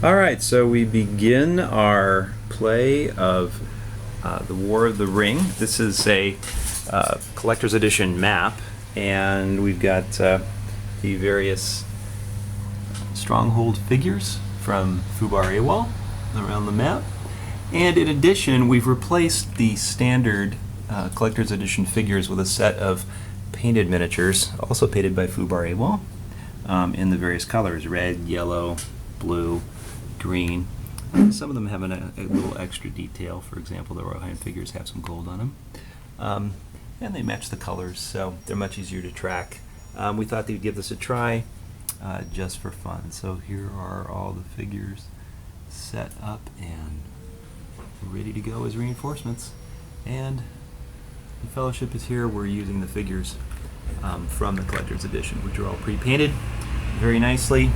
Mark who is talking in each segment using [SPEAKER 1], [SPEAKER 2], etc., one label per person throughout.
[SPEAKER 1] Alright, so we begin our play of the War of the Ring. This is a collector's edition map, and we've got the various stronghold figures from Fubar Awal around the map. And in addition, we've replaced the standard collector's edition figures with a set of painted miniatures, also painted by Fubar Awal, in the various colors: red, yellow, blue, green. Some of them have a little extra detail. For example, the Rohan figures have some gold on them. And they match the colors, so they're much easier to track. We thought they'd give this a try just for fun. So here are all the figures set up and ready to go as reinforcements. And the Fellowship is here. We're using the figures from the collector's edition, which are all pre-painted very nicely.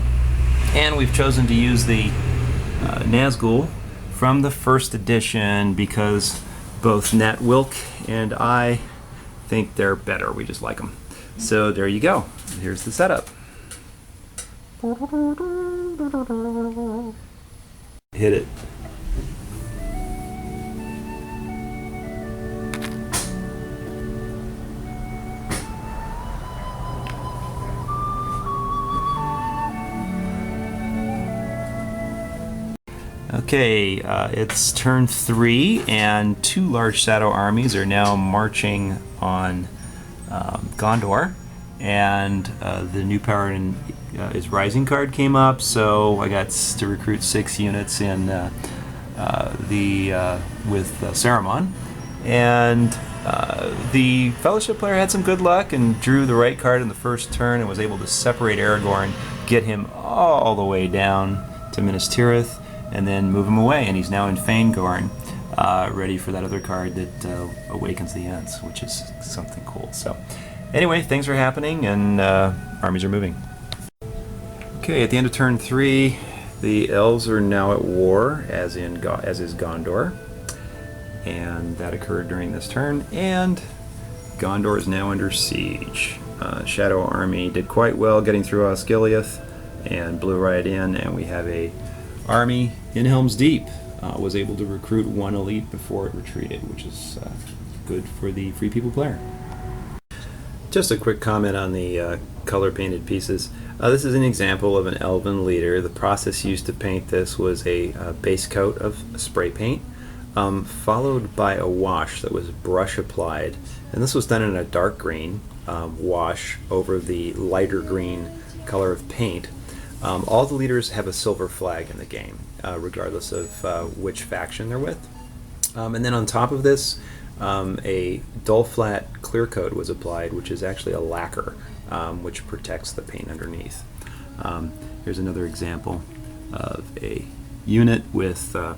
[SPEAKER 1] And we've chosen to use the Nazgul from the first edition because both Nat Wilk and I think they're better. We just like them. So there you go. Here's the setup. Hit it. Okay, it's turn 3, and 2 large shadow armies are now marching on Gondor, and the new power is Rising card came up, so I got to recruit 6 units in with Saruman, and the Fellowship player had some good luck and drew the right card in the first turn and was able to separate Erebor and get him all the way down to Minas Tirith, and then move him away, and he's now in Fangorn, ready for that other card that awakens the Ents, which is something cool. So anyway, things are happening, and armies are moving. Okay, at the end of turn 3, the elves are now at war, as is Gondor, and that occurred during this turn, and Gondor is now under siege. Shadow Army did quite well getting through Osgiliath and blew right in, and we have a army in Helm's Deep. Was able to recruit 1 elite before it retreated, which is good for the Free People player. Just a quick comment on the color painted pieces. This is an example of an elven leader. The process used to paint this was a base coat of spray paint, followed by a wash that was brush applied, and this was done in a dark green wash over the lighter green color of paint. All the leaders have a silver flag in the game, regardless of which faction they're with. And then on top of this, a dull flat clear coat was applied, which is actually a lacquer, which protects the paint underneath. Here's another example of a unit with a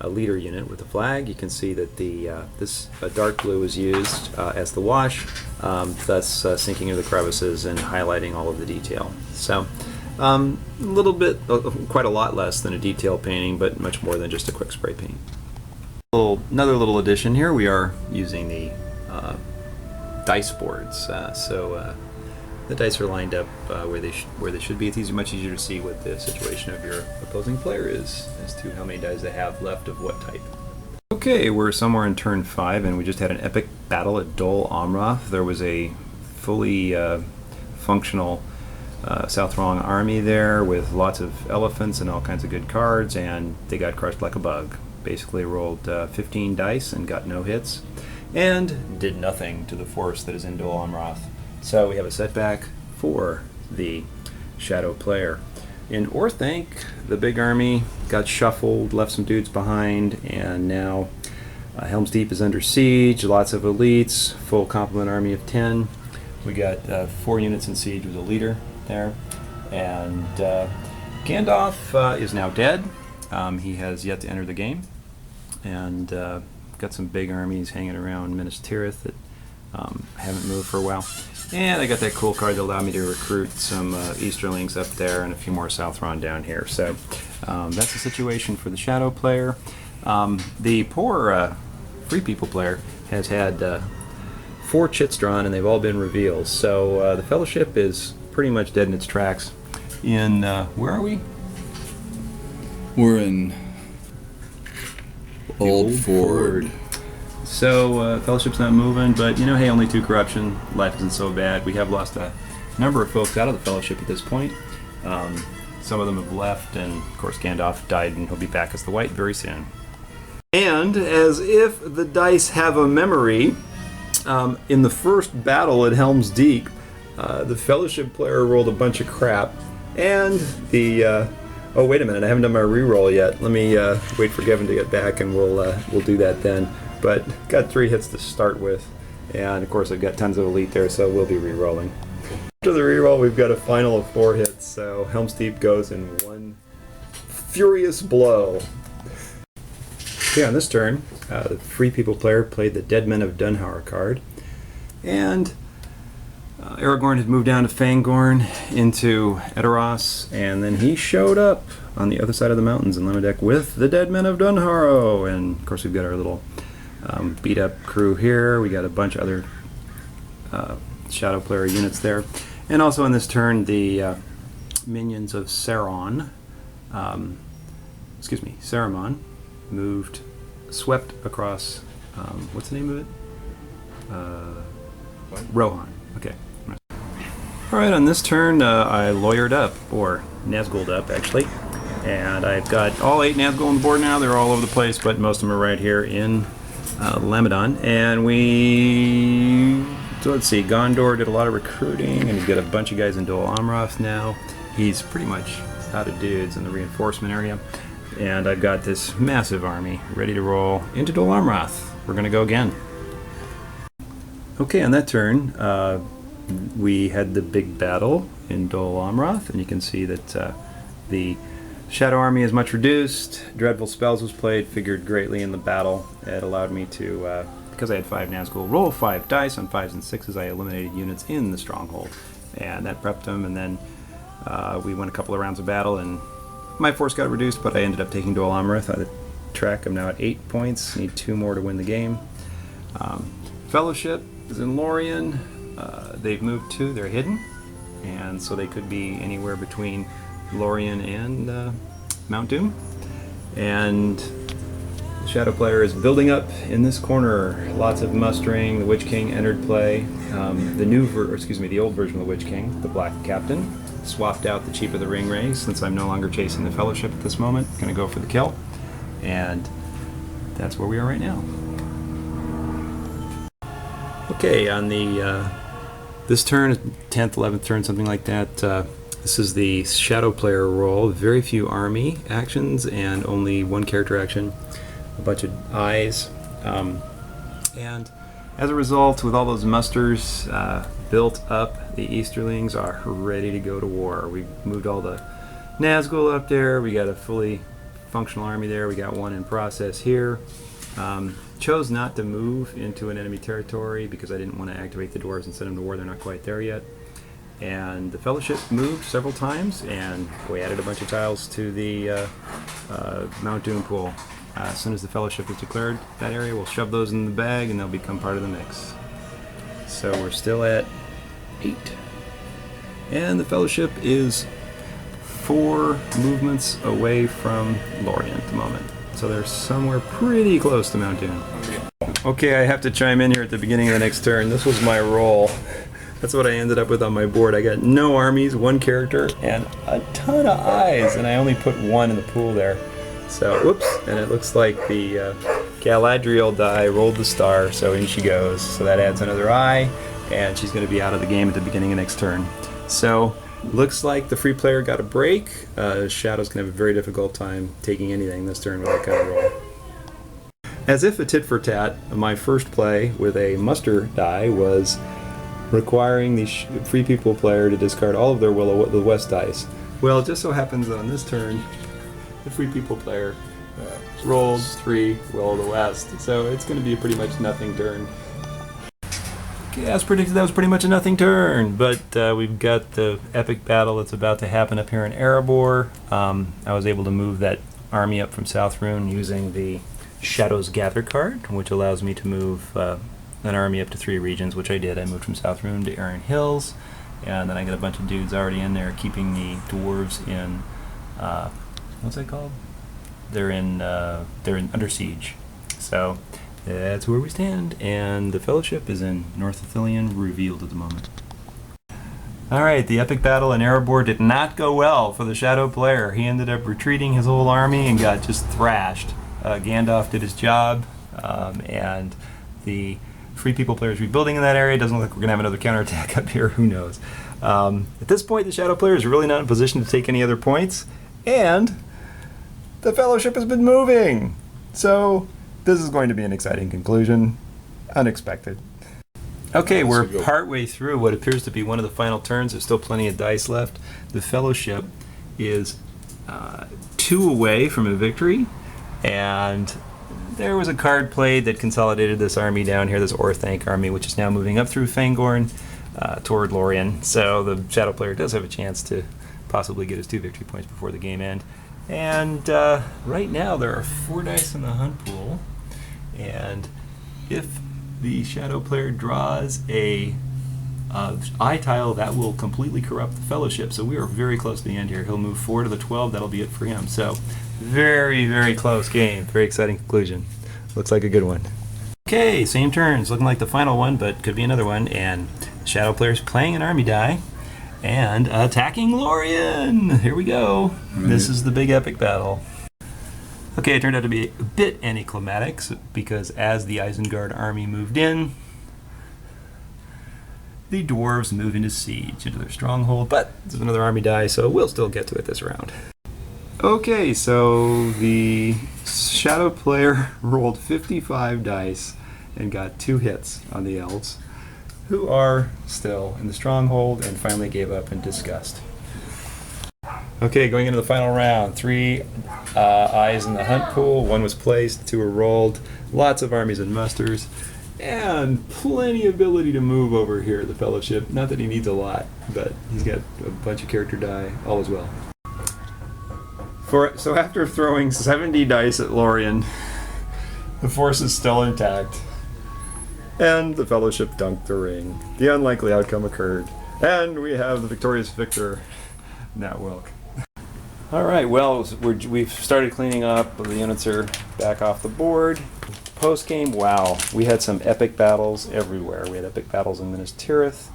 [SPEAKER 1] leader unit with a flag. You can see that this dark blue is used as the wash, thus sinking into the crevices and highlighting all of the detail. So a little bit, quite a lot less than a detail painting, but much more than just a quick spray paint. Another little addition here, we are using the dice boards. So the dice are lined up where they should be. It's much easier to see what the situation of your opposing player is as to how many dice they have left of what type. Okay, we're somewhere in turn 5, and we just had an epic battle at Dol Amroth. There was a fully functional South Wrong army there with lots of elephants and all kinds of good cards, and they got crushed like a bug. Basically rolled 15 dice and got no hits, and did nothing to the force that is in Dol Amroth. So we have a setback for the Shadow player. In Orthanc, the big army got shuffled, left some dudes behind, and now Helm's Deep is under siege, lots of elites, full complement army of 10. We got 4 units in siege with a leader there, and Gandalf is now dead. He has yet to enter the game, and got some big armies hanging around Minas Tirith that haven't moved for a while. And I got that cool card that allowed me to recruit some Easterlings up there and a few more Southron down here. So that's the situation for the Shadow player. The poor Free People player has had 4 chits drawn, and they've all been reveals. So the Fellowship is pretty much dead in its tracks. In where are we?
[SPEAKER 2] We're in Old Ford.
[SPEAKER 1] So, Fellowship's not moving, but, you know, hey, only 2 corruption. Life isn't so bad. We have lost a number of folks out of the Fellowship at this point. Some of them have left, and, of course, Gandalf died, and he'll be back as the White very soon. And, as if the dice have a memory, in the first battle at Helm's Deep, the Fellowship player rolled a bunch of crap, and the... oh, wait a minute, I haven't done my reroll yet. Let me wait for Gavin to get back, and we'll do that then. But got 3 hits to start with, and of course I've got tons of elite there, so we'll be re-rolling. After the re-roll, we've got a final of 4 hits, so Helm's Deep goes in one furious blow. Okay, on this turn, the Free People player played the Dead Men of Dunhauer card, and Aragorn had moved down to Fangorn into Edoras, and then he showed up on the other side of the mountains in Lemedek with the Dead Men of Dunharrow, and of course we've got our little beat-up crew here. We got a bunch of other Shadow player units there, and also on this turn the minions of Saruman swept across, what's the name of it? Rohan. Okay. Alright, on this turn I lawyered up, or Nazgul'd up actually, and I've got all 8 Nazgul on the board now. They're all over the place, but most of them are right here in Lamedon. And so let's see, Gondor did a lot of recruiting, and he's got a bunch of guys in Dol Amroth now. He's pretty much out of dudes in the reinforcement area. And I've got this massive army ready to roll into Dol Amroth. We're going to go again. Okay, on that turn, we had the big battle in Dol Amroth, and you can see that the Shadow Army is much reduced. Dreadful Spells was played, figured greatly in the battle. It allowed me to, because I had 5 Nazgul, roll 5 dice. On 5s and 6s I eliminated units in the stronghold, and that prepped them, and then we went a couple of rounds of battle, and my force got reduced, but I ended up taking Dol Amroth out of the track. I'm now at 8 points, need 2 more to win the game. Fellowship is in Lorien. They've moved to, they're hidden, and so they could be anywhere between Lorien and Mount Doom. And the Shadow player is building up in this corner. Lots of mustering. The Witch King entered play. The old version of the Witch King, the Black Captain, swapped out the Chief of the Ringwraiths since I'm no longer chasing the Fellowship at this moment. Going to go for the kill, and that's where we are right now. Okay, on the this turn, 10th, 11th turn, something like that, this is the Shadow player roll. Very few army actions and only 1 character action, a bunch of eyes. And as a result, with all those musters built up, the Easterlings are ready to go to war. We've moved all the Nazgul up there. We got a fully functional army there. We got 1 in process here. Chose not to move into an enemy territory because I didn't want to activate the dwarves and send them to war. They're not quite there yet. And the Fellowship moved several times, and we added a bunch of tiles to the Mount Doom pool. As soon as the Fellowship is declared that area, we'll shove those in the bag and they'll become part of the mix. So we're still at 8. And the Fellowship is 4 movements away from Lorien at the moment. So they're somewhere pretty close to Mount Doom. Okay, I have to chime in here at the beginning of the next turn. This was my roll. That's what I ended up with on my board. I got no armies, 1 character, and a ton of eyes, and I only put 1 in the pool there. So, whoops, and it looks like the Galadriel die rolled the star, so in she goes. So that adds another eye, and she's going to be out of the game at the beginning of next turn. So, looks like the free player got a break. Shadow's going to have a very difficult time taking anything this turn with that kind of roll. As if a tit for tat, my first play with a muster die was requiring the Free People player to discard all of their Will o' the West dice. Well, it just so happens that on this turn, the Free People player rolled 3 Will o' the West, so it's going to be a pretty much nothing turn. Okay, as predicted, that was pretty much a nothing turn, but we've got the epic battle that's about to happen up here in Erebor. I was able to move that army up from Southrune using the Shadows Gather card, which allows me to move an army up to 3 regions, which I did. I moved from Southrune to Erin Hills, and then I got a bunch of dudes already in there keeping the dwarves in, what's that called? they're in under siege. So that's where we stand, and the Fellowship is in North Ithilien, revealed at the moment. Alright, the epic battle in Erebor did not go well for the Shadow player. He ended up retreating his whole army and got just thrashed. Gandalf did his job, and the Free People player is rebuilding in that area. Doesn't look like we're going to have another counterattack up here, who knows. At this point, the Shadow player is really not in position to take any other points, and the Fellowship has been moving! So, this is going to be an exciting conclusion. Unexpected. Okay, we're partway through what appears to be one of the final turns. There's still plenty of dice left. The Fellowship is 2 away from a victory, and there was a card played that consolidated this army down here, this Orthanc army, which is now moving up through Fangorn toward Lorien. So the Shadow player does have a chance to possibly get his 2 victory points before the game end. And right now there are 4 dice in the hunt pool, and if the Shadow player draws a eye tile, that will completely corrupt the Fellowship. So we are very close to the end here. He'll move 4 to the 12. That'll be it for him. So very, very close game. Very exciting conclusion. Looks like a good one. Okay, same turns. Looking like the final one, but could be another one. And the Shadow player's playing an army die and attacking Lorien. Here we go. This is the big epic battle. Okay, it turned out to be a bit anticlimactic because as the Isengard army moved in, the dwarves moved into siege into their stronghold, but there's another army die, so we'll still get to it this round. Okay, so the Shadow player rolled 55 dice and got 2 hits on the elves, who are still in the stronghold and finally gave up in disgust. Okay, going into the final round, 3 eyes in the hunt pool. 1 was placed, 2 were rolled. Lots of armies and musters, and plenty of ability to move over here. The Fellowship, not that he needs a lot, but he's got a bunch of character die. All is well. So after throwing 70 dice at Lorien, the force is still intact, and the Fellowship dunked the ring. The unlikely outcome occurred, and we have the victorious victor, Nat Wilk. All right, well, we've started cleaning up. The units are back off the board. Post-game, wow, we had some epic battles everywhere. We had epic battles in Minas Tirith,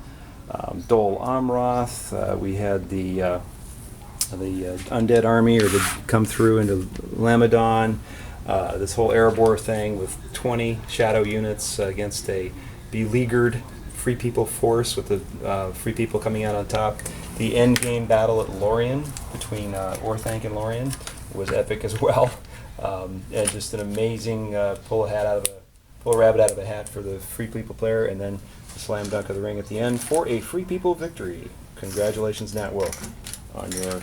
[SPEAKER 1] Dol Amroth. We had the undead army, or the come through into Lamadon. This whole Erebor thing with 20 shadow units against a beleaguered Free People force with the Free People coming out on top. The end game battle at Lorien between Orthanc and Lorien was epic as well, and just an amazing pull a rabbit out of a hat for the Free People player, and then the slam dunk of the ring at the end for a Free People victory. Congratulations, Nat Wilk, on your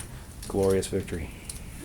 [SPEAKER 1] glorious victory.